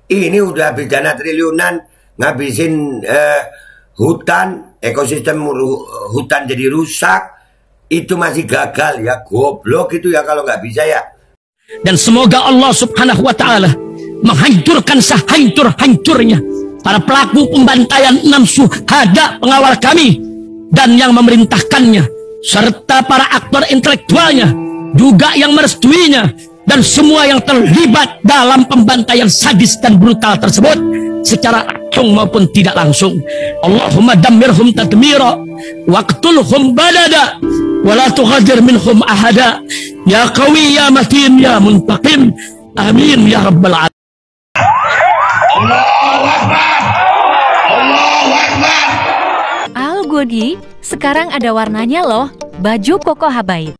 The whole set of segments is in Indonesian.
Ini udah habis dana triliunan, ngabisin hutan, ekosistem hutan jadi rusak. Itu masih gagal ya, goblok itu ya kalau nggak bisa ya. Dan semoga Allah subhanahu wa ta'ala menghancurkan sehancur-hancurnya para pelaku pembantaian 6 syuhada pengawal kami dan yang memerintahkannya, serta para aktor intelektualnya juga yang merestuinya, dan semua yang terlibat dalam pembantaian sadis dan brutal tersebut secara langsung maupun tidak langsung. Allahumma dammirhum tadmira waqtulhum balada wala tughadir minhum ahada ya qawi ya matin ya muntaqim amin ya rabbal alamin. Allahu Akbar, Allahu Akbar. Al Godi, sekarang ada warnanya loh, baju Koko Habaib.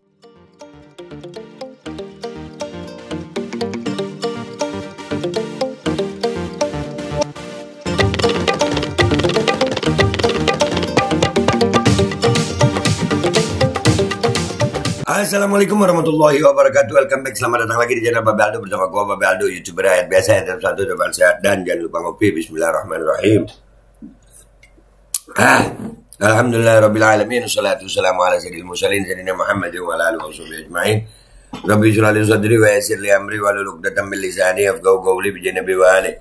Assalamualaikum warahmatullahi wabarakatuh. Welcome back, selamat datang lagi di channel Babe Aldo bersama gua Babe Aldo, YouTuber rakyat biasa yang tetap santuy dan sehat, dan jangan lupa ngopi. Bismillahirrahmanirrahim. Alhamdulillahirabbil alamin, wassalatu wassalamu ala sayyidil mursalin sayyidina Muhammadin wa ala alihi washabihi ajmain. Rabbi shrah li sadri wa yassir li amri wahlul 'uqdatam min lisani yafqahu qawli bi janabi wa ali.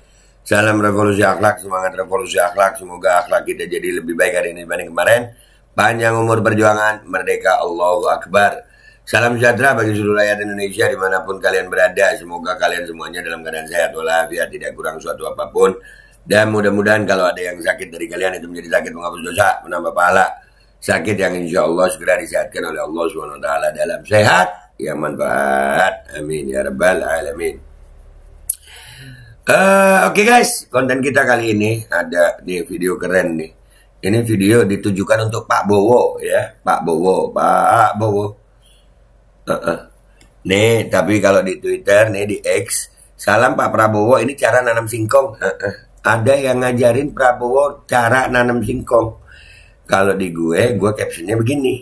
Salam revolusi akhlak, semangat revolusi akhlak. Semoga akhlak kita jadi lebih baik hari ini dibanding kemarin. Panjang umur perjuangan, merdeka, Allahu Akbar. Salam sejahtera bagi seluruh rakyat Indonesia dimanapun kalian berada. Semoga kalian semuanya dalam keadaan sehat walafiat, tidak kurang suatu apapun. Dan mudah-mudahan kalau ada yang sakit dari kalian itu menjadi sakit menghapus dosa, menambah pahala. Sakit yang insya Allah segera disehatkan oleh Allah SWT dalam sehat yang manfaat. Amin ya rabbal alamin. Oke guys, konten kita kali ini ada nih video keren nih. Ini video ditujukan untuk Pak Bowo ya, Pak Bowo. Nih, tapi kalau di Twitter, nih di X, salam Pak Prabowo, ini cara nanam singkong. Ada yang ngajarin Prabowo cara nanam singkong. Kalau di gue captionnya begini.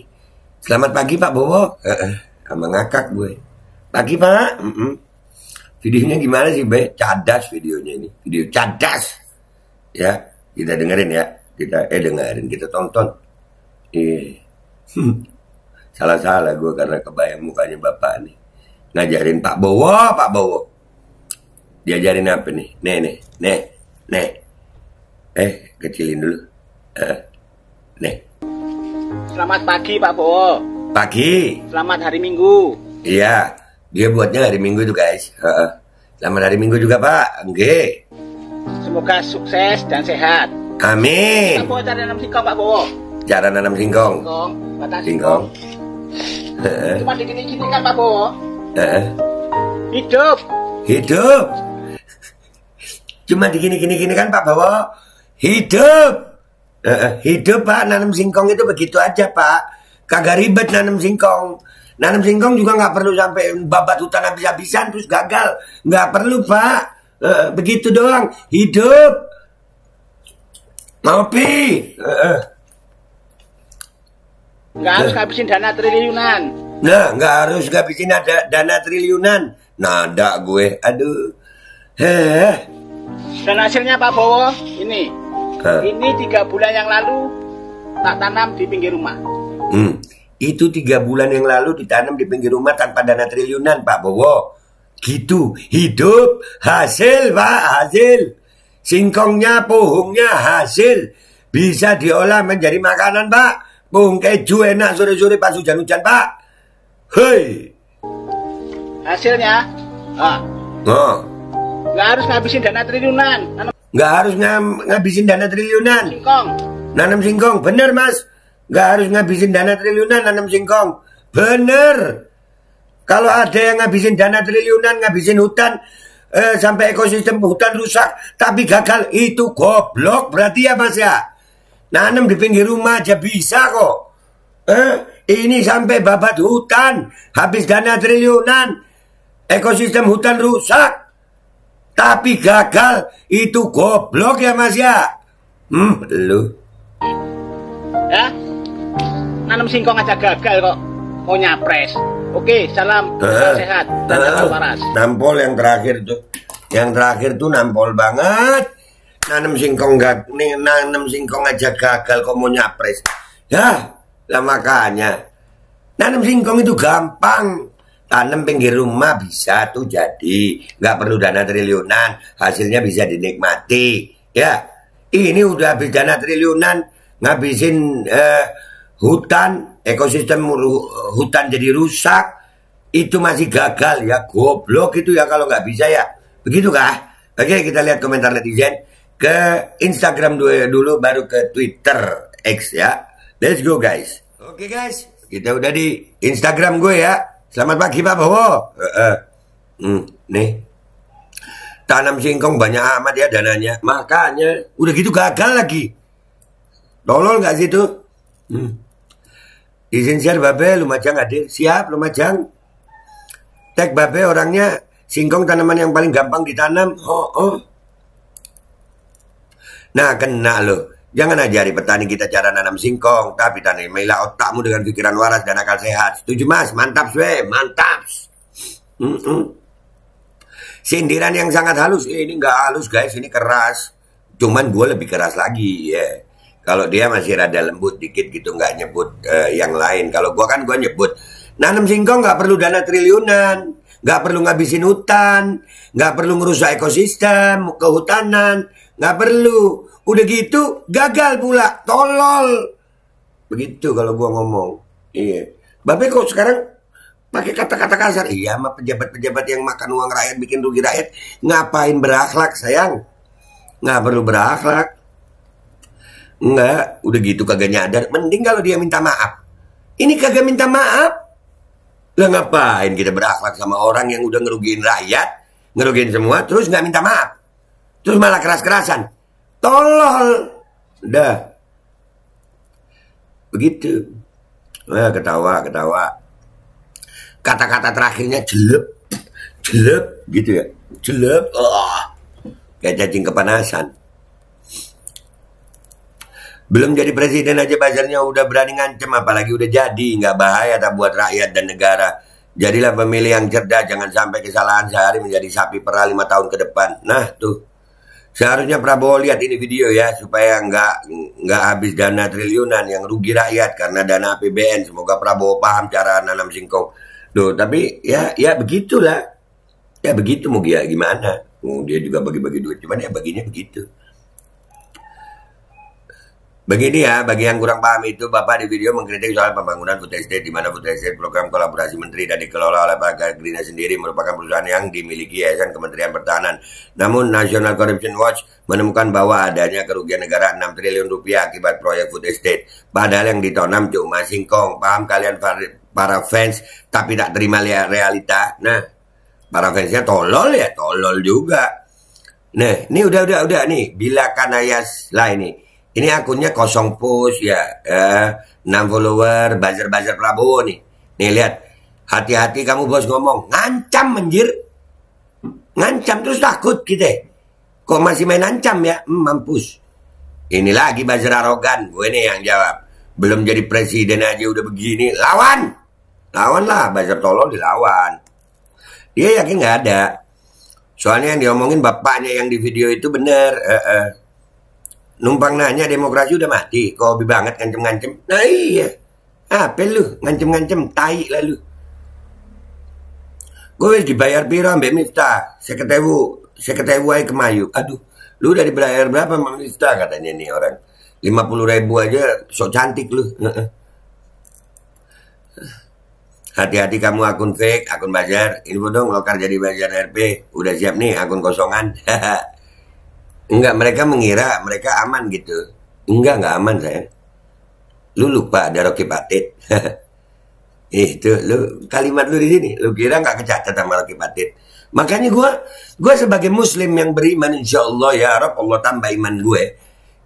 Selamat pagi Pak Bowo. Sama ngakak gue. Pagi Pak. Videonya gimana sih Be? Cadas videonya ini. Video cadas. Ya, kita dengerin ya. Kita tonton. Salah-salah gue karena kebayang mukanya bapak nih. Ngajarin Pak Bowo. Diajarin apa nih? Nih. Kecilin dulu. Nih. Selamat pagi Pak Bowo. Pagi. Selamat hari Minggu. Iya, dia buatnya hari Minggu itu guys. Selamat hari Minggu juga Pak. Oke. Semoga sukses dan sehat. Amin. Apa cara nanam singkong Pak Bowo? Cara nanam singkong. Singkong. Cuma digini-gini kan Pak Bowo? Hidup. Cuma digini-gini kan Pak Bowo? Hidup Pak, nanam singkong itu begitu aja Pak. Kagak ribet nanam singkong. Nanam singkong juga nggak perlu sampai babat hutan habis-habisan terus gagal. Nggak perlu Pak. Begitu doang. Hidup. Ngopi. Nggak harus ngabisin dana triliunan. Nah, nggak harus ngabisin dana triliunan. Nada gue, aduh. Dan hasilnya Pak Bowo, ini 3 bulan yang lalu tak tanam di pinggir rumah. Itu 3 bulan yang lalu ditanam di pinggir rumah tanpa dana triliunan Pak Bowo. Gitu, hidup, hasil Pak, hasil. Singkongnya, pohongnya, hasil. Bisa diolah menjadi makanan Pak. Pohong keju enak sore-sore pas hujan-hujan Pak. Hei. Hasilnya, nggak harus ngabisin dana triliunan. Nggak harus ngabisin dana triliunan. Singkong. Nanam singkong, bener Mas. Nggak harus ngabisin dana triliunan nanam singkong. Bener. Kalau ada yang ngabisin dana triliunan, ngabisin hutan, sampai ekosistem hutan rusak, tapi gagal, itu goblok berarti ya Mas ya. Nanam di pinggir rumah aja bisa kok. Ini sampai babat hutan, habis dana triliunan, ekosistem hutan rusak, tapi gagal, itu goblok ya Mas ya. Lu. Ya, nanam singkong aja gagal kok, mau nyapres. Oke, salam sehat dan salam waras. Nampol yang terakhir tuh. Yang terakhir tuh nampol banget. Nanam singkong aja gagal kok mau nyapres. Ya, lah makanya nanam singkong itu gampang. Tanam pinggir rumah bisa tuh jadi. Nggak perlu dana triliunan. Hasilnya bisa dinikmati. Ya, ini udah habis dana triliunan. Ngabisin hutan. Ekosistem hutan jadi rusak. Itu masih gagal ya. Goblok itu ya kalau nggak bisa ya. Begitu kah? Oke, kita lihat komentar netizen. Ke Instagram dulu baru ke Twitter X ya. Let's go guys. Oke guys, kita udah di Instagram gue ya. Selamat pagi Pak Bowo. Nih. Tanam singkong banyak amat ya dananya. Makanya udah gitu gagal lagi. Tolol gak sih tuh? Izin share Babe, Lumajang hadir. Siap Lumajang. Tag Babe orangnya singkong tanaman yang paling gampang ditanam. Nah kena loh. Jangan ajari petani kita cara nanam singkong, tapi tanamilah otakmu dengan pikiran waras dan akal sehat. Setuju mas? Mantap swe, mantap. Sindiran yang sangat halus. Ini nggak halus guys, ini keras. Cuman gue lebih keras lagi ya. Kalau dia masih rada lembut dikit gitu, nggak nyebut yang lain. Kalau gue kan gue nyebut. Nanam singkong nggak perlu dana triliunan, nggak perlu ngabisin hutan, nggak perlu ngerusak ekosistem, kehutanan, nggak perlu. Udah gitu gagal pula, tolol. Begitu kalau gua ngomong. Iya. Babe kok sekarang pakai kata-kata kasar? Iya, sama pejabat-pejabat yang makan uang rakyat bikin rugi rakyat. Ngapain berakhlak sayang? Nggak perlu berakhlak. Enggak, udah gitu kagak nyadar. Mending kalau dia minta maaf. Ini kagak minta maaf. Lah ngapain kita berakhlak sama orang yang udah ngerugiin rakyat, ngerugiin semua, terus nggak minta maaf. Terus malah keras-kerasan. Tolol. Udah. Begitu. Wah, ketawa. Kata-kata terakhirnya jelek gitu ya. Jelek. Kayak cacing kepanasan. Belum jadi presiden aja bazarnya udah berani ngancem, apalagi udah jadi. Nggak bahaya tak buat rakyat dan negara. Jadilah pemilih yang cerdas, jangan sampai kesalahan sehari menjadi sapi perah 5 tahun ke depan. Nah tuh. Seharusnya Prabowo lihat ini video ya, supaya nggak habis dana triliunan yang rugi rakyat karena dana APBN. Semoga Prabowo paham cara nanam singkong. Duh, tapi ya begitulah. Ya begitu mau dia gimana? Dia juga bagi-bagi duit, cuman ya baginya begitu. Begini ya, bagi yang kurang paham itu, Bapak di video mengkritik soal pembangunan food estate, di mana food estate program kolaborasi menteri dan dikelola oleh Pak Gerina sendiri merupakan perusahaan yang dimiliki Yayasan Kementerian Pertahanan. Namun National Corruption Watch menemukan bahwa adanya kerugian negara 6 triliun rupiah akibat proyek food estate. Padahal yang ditanam cuma singkong. Paham kalian para fans, tapi tak terima realita. Nah, para fansnya tolol ya, tolol juga. Nah, ini udah nih, bila kanayas lah ini. Ini akunnya kosong post ya, 6 follower, buzzer Prabowo nih. Nih lihat, hati-hati kamu bos ngomong, ngancam menjir. Ngancam terus takut kita. Kok masih main ancam ya? Mampus. Ini lagi buzzer arogan, gue nih yang jawab. Belum jadi presiden aja udah begini, lawan. Lawan lah, buzzer tolol dilawan. Dia yakin nggak ada. Soalnya yang diomongin bapaknya yang di video itu bener. Numpang nanya demokrasi udah mati. Kok hobi banget ngancem-ngancem. Nah iya. Apa lu? Ngancem-ngancem. Tai lah lu. Gue dibayar piro ambek Miftah. Seketewu aja kemayu. Aduh. Lu udah dibayar berapa sama Miftah katanya nih orang. 50.000 aja. Sok cantik lu. Hati-hati kamu akun fake. Akun bazar. Ini dong lokar jadi bazar RP. Udah siap nih akun kosongan. Enggak, mereka mengira mereka aman gitu. Enggak aman saya. Lu lupa ada Rocky Patit. Itu lu kalimat lu di sini. Lu kira nggak kecatat sama Rocky Patit. Makanya gue sebagai muslim yang beriman, insya Allah ya Rabb, Allah tambah iman gue.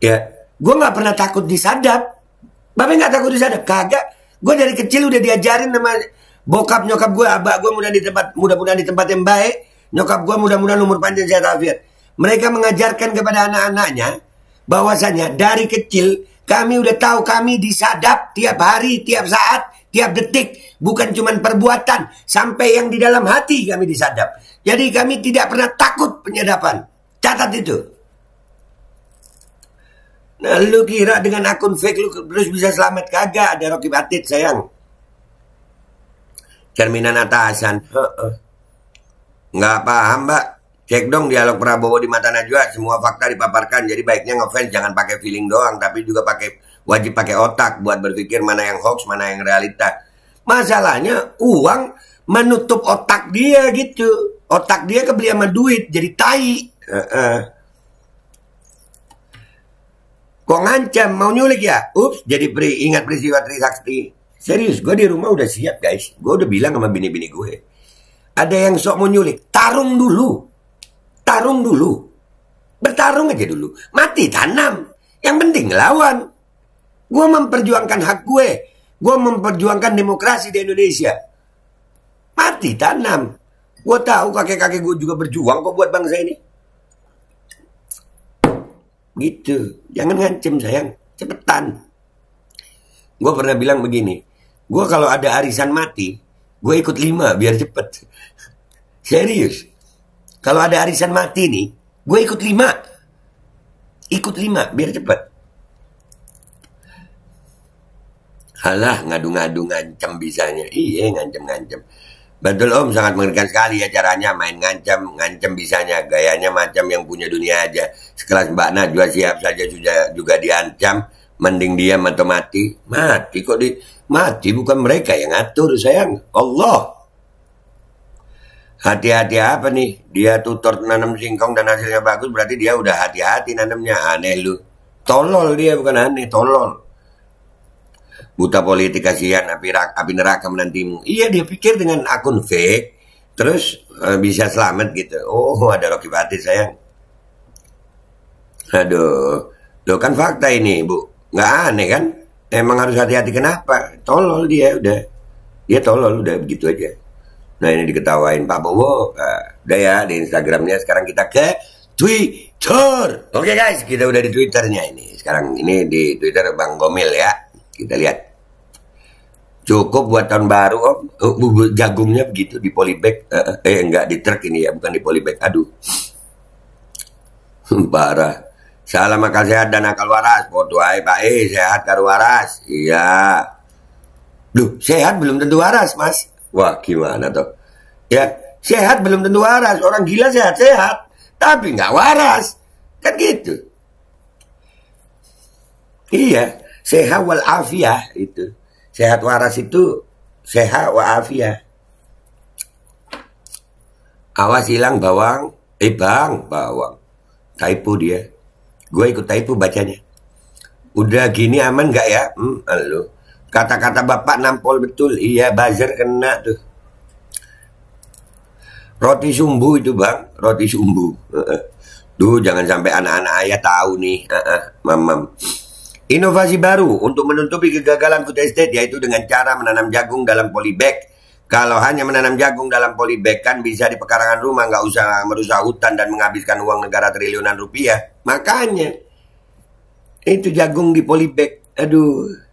Ya, gue nggak pernah takut disadap. Bapak nggak takut disadap? Kagak. Gue dari kecil udah diajarin sama bokap nyokap gue, abah gue mudah-mudahan di tempat yang baik. Nyokap gue mudah-mudahan umur panjang sehat afiat. Mereka mengajarkan kepada anak-anaknya bahwasanya dari kecil kami udah tahu kami disadap tiap hari, tiap saat, tiap detik, bukan cuma perbuatan, sampai yang di dalam hati kami disadap. Jadi kami tidak pernah takut penyadapan. Catat itu. Nah, lu kira dengan akun fake lu terus bisa selamat? Kagak, ada Rocky Batit sayang. Cerminan atasan. Nggak paham, Mbak. Cek dong dialog Prabowo di mata Najwa, semua fakta dipaparkan. Jadi baiknya ngefans jangan pakai feeling doang, tapi juga wajib pakai otak buat berpikir mana yang hoax, mana yang realita. Masalahnya uang menutup otak dia gitu. Otak dia kebeli sama duit, jadi tai. Kok ngancam mau nyulik ya? Ups, jadi ingat peristiwa Trisakti. Serius, gue di rumah udah siap guys. Gue udah bilang sama bini-bini gue. Ada yang sok mau nyulik, tarung dulu. Tarung dulu. Bertarung aja dulu. Mati tanam. Yang penting lawan. Gue memperjuangkan hak gue. Gue memperjuangkan demokrasi di Indonesia. Mati tanam. Gue tahu kakek-kakek gue juga berjuang kok buat bangsa ini. Gitu. Jangan ngancem sayang. Cepetan. Gue pernah bilang begini. Gue kalau ada arisan mati, gue ikut 5 biar cepet. Serius. Kalau ada arisan mati nih, gue ikut 5. Ikut 5 biar cepet. Halah, ngadu-ngadu ngancem bisanya. Iya, ngancem-ngancem. Betul Om, sangat mengerikan sekali ya caranya main ngancem bisanya. Gayanya macam yang punya dunia aja. Sekelas Mbak Najwa siap saja sudah juga diancam. Mending diam atau mati. Mati kok mati bukan mereka yang ngatur sayang. Allah. Hati-hati apa nih? Dia tutor nanam singkong dan hasilnya bagus, berarti dia udah hati-hati nanamnya. Aneh lu. Tolol dia, bukan aneh, tolol. Buta politik kasihan, api neraka menantimu. Iya, dia pikir dengan akun fake terus bisa selamat gitu. Oh, ada Rocky Batit sayang. Aduh, lo kan fakta ini Bu, nggak aneh kan? Emang harus hati-hati kenapa? Tolol dia udah, dia tolol udah begitu aja. Nah ini diketawain Pak Bowo. Udah ya di Instagramnya. Sekarang kita ke Twitter. Oke guys, kita udah di Twitternya ini. Sekarang ini di Twitter Bang Gomil ya. Kita lihat. Cukup buat tahun baru Om. Jagungnya begitu di polybag. Enggak di truk ini ya, bukan di polybag. Aduh. Parah. Salam akal sehat dan akal waras. Foto ay Pak sehat karo waras. Iya. Duh, sehat belum tentu waras Mas. Wah gimana tuh? Ya sehat belum tentu waras. Orang gila sehat-sehat tapi nggak waras. Kan gitu. Iya. Sehat wal afiyah itu. Sehat waras itu sehat wa afiyah. Awas hilang bawang. Bawang. Typo dia. Gue ikut typo bacanya. Udah gini aman nggak ya? Halo. Kata-kata bapak nampol betul. Iya, buzzer kena tuh. Roti sumbu itu bang. Roti sumbu. Duh, jangan sampai anak-anak ayah tahu nih. Mamam. Inovasi baru untuk menutupi kegagalan food estate, yaitu dengan cara menanam jagung dalam polybag. Kalau hanya menanam jagung dalam polybag kan bisa di pekarangan rumah, nggak usah merusak hutan dan menghabiskan uang negara triliunan rupiah. Makanya itu jagung di polybag. Aduh.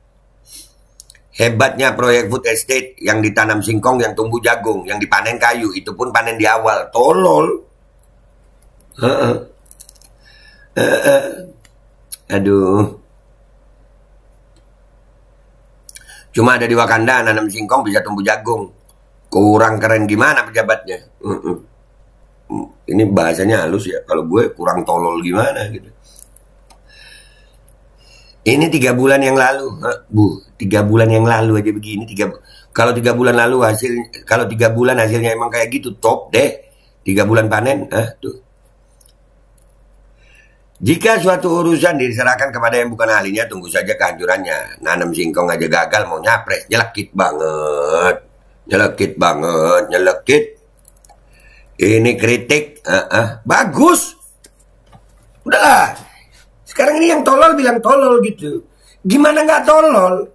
Hebatnya proyek food estate yang ditanam singkong, yang tumbuh jagung, yang dipanen kayu, itu pun panen di awal. Tolol. Aduh. Cuma ada di Wakanda nanam singkong bisa tumbuh jagung. Kurang keren gimana pejabatnya? Ini bahasanya halus ya. Kalau gue kurang tolol gimana gitu. Ini 3 bulan yang lalu, Bu. 3 bulan yang lalu aja begini. Kalau 3 bulan lalu kalau 3 bulan hasilnya emang kayak gitu, top deh. 3 bulan panen, tuh. Jika suatu urusan diserahkan kepada yang bukan ahlinya, tunggu saja kehancurannya. Nanam singkong aja gagal, mau nyapres, nyelekit banget. Ini kritik, bagus. Udahlah. Sekarang ini yang tolol bilang tolol gitu. Gimana nggak tolol?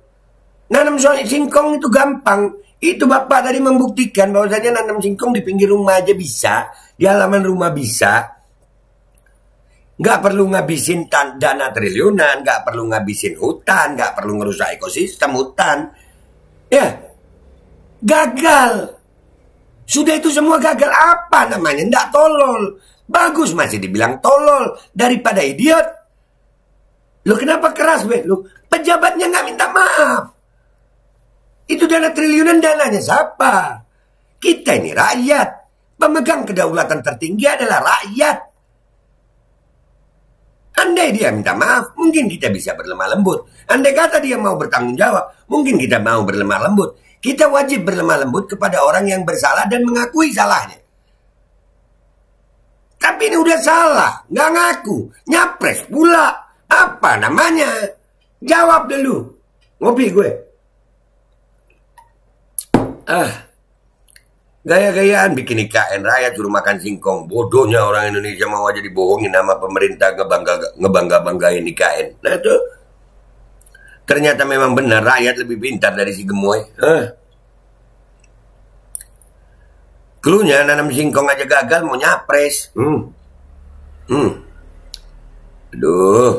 Nanam singkong itu gampang. Itu bapak tadi membuktikan bahwasanya nanam singkong di pinggir rumah aja bisa. Di halaman rumah bisa. Nggak perlu ngabisin dana triliunan. Nggak perlu ngabisin hutan. Nggak perlu ngerusak ekosistem hutan. Ya, gagal. Sudah itu semua gagal. Apa namanya? Nggak tolol. Bagus masih dibilang tolol daripada idiot. Lu kenapa keras, be? Lu pejabatnya nggak minta maaf. Itu dana triliunan, dananya siapa? Kita ini rakyat. Pemegang kedaulatan tertinggi adalah rakyat. Andai dia minta maaf, mungkin kita bisa berlemah lembut. Andai kata dia mau bertanggung jawab, mungkin kita mau berlemah lembut. Kita wajib berlemah lembut kepada orang yang bersalah dan mengakui salahnya. Tapi ini udah salah, nggak ngaku, nyapres pula. Apa namanya? Jawab dulu. Ngopi gue. Gaya-gayaan bikin IKN rakyat suruh makan singkong. Bodohnya orang Indonesia mau aja dibohongin sama pemerintah ngebangga-banggain IKN. Nah itu ternyata memang benar rakyat lebih pintar dari si gemoy. Klunya nanam singkong aja gagal mau nyapres. Aduh,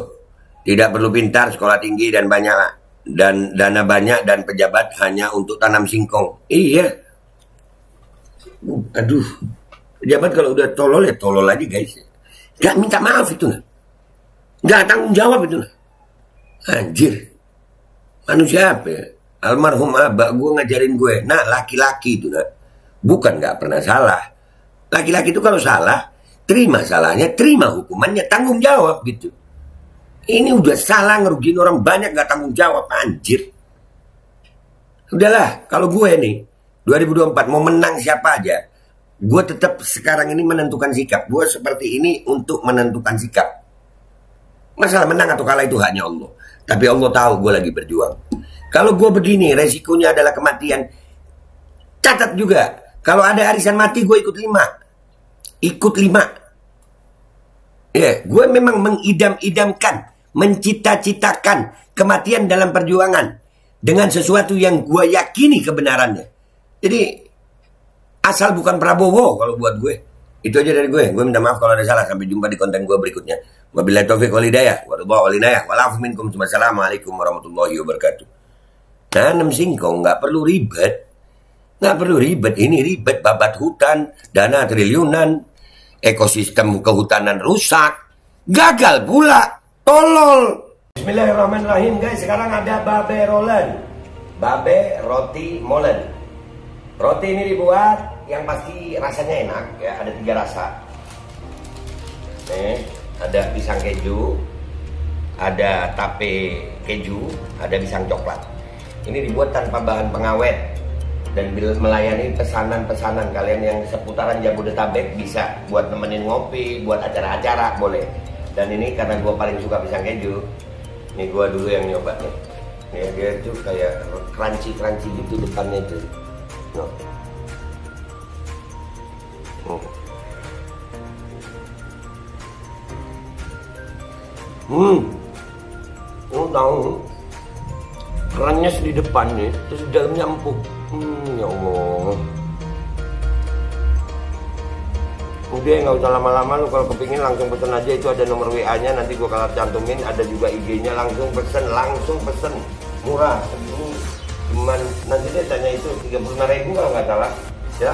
tidak perlu pintar, sekolah tinggi dan banyak dan dana banyak dan pejabat hanya untuk tanam singkong. Iya. Aduh, pejabat kalau udah tolol ya tolol aja guys. Gak minta maaf itu nah. Gak tanggung jawab itu nah. Anjir. Manusia apa ya? Almarhum abah gue ngajarin gue, nah laki-laki itu nah, bukan gak pernah salah. Laki-laki itu kalau salah, terima salahnya, terima hukumannya, tanggung jawab gitu. Ini udah salah ngerugiin orang banyak gak tanggung jawab, anjir. Udahlah, kalau gue nih 2024 mau menang siapa aja, gue tetap sekarang ini menentukan sikap. Gue seperti ini untuk menentukan sikap. Masalah menang atau kalah itu hanya Allah. Tapi Allah tahu gue lagi berjuang. Kalau gue begini, resikonya adalah kematian. Catat juga, kalau ada arisan mati gue ikut 5. Ikut 5. Ya, gue memang mengidam-idamkan, mencita-citakan kematian dalam perjuangan dengan sesuatu yang gue yakini kebenarannya. Jadi asal bukan Prabowo kalau buat gue. Itu aja dari gue. Gue minta maaf kalau ada salah. Sampai jumpa di konten gue berikutnya. Wabillahi taufiq wal hidayah. Wassalamualaikum warahmatullahi wabarakatuh. Nanam singkong nggak perlu ribet. Nggak perlu ribet. Ini ribet babat hutan, dana triliunan, ekosistem kehutanan rusak, gagal pula, tolol. Bismillahirrahmanirrahim guys. Sekarang ada babe rolen, babe roti molen. Roti ini dibuat yang pasti rasanya enak ya, ada 3 rasa. Nih, ada pisang keju, ada tape keju, ada pisang coklat. Ini dibuat tanpa bahan pengawet dan melayani pesanan-pesanan kalian yang seputaran Jabodetabek, bisa buat nemenin ngopi, buat acara-acara boleh. Dan ini karena gue paling suka pisang keju, ini gue dulu yang nyoba nih. Nih dia tuh kayak crunchy gitu depannya itu. No. Lu tahu kerannya di depan nih, terus di dalamnya empuk. Ya Allah. Udah nggak usah lama-lama, lu kalau kepingin langsung pesen aja, itu ada nomor WA-nya, nanti gua kalau cantumin, ada juga IG-nya, langsung pesen, murah. Cuman nanti dia tanya itu 35.000 kalau nggak salah ya.